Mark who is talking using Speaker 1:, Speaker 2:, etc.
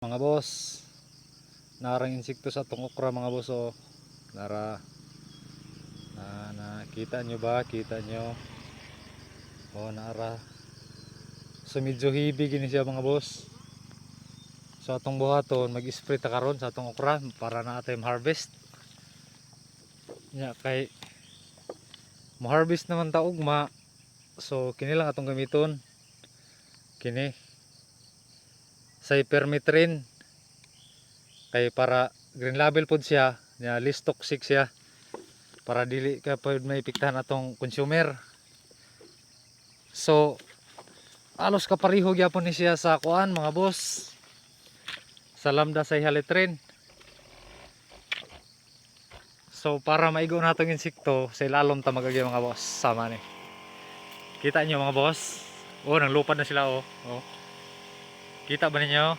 Speaker 1: Mga boss, narang insekto sa atong okra mga boss. Oh, nara nakita nyo ba? Kita nyo? Oh, nara. So medyo heavy gini siya mga boss. So atong buhaton mag-spray ta karon sa atong okra para na atay harvest. Nya kay mo-harvest naman ta ugma. So kini lang atong gamiton. Kini cypermethrin kay para green label pod siya, nya less toxic siya para dili ka pud maipiktahan atong consumer. So alos kapareho gyapon ni siya sa kuan mga boss, sa lambda sa halitrin. So para maigo natong insekto sa ilalom ta magagay mga boss, sama ni. Kita nyo mga boss, oh nanglupad na sila. Oh, kita ba ninyo?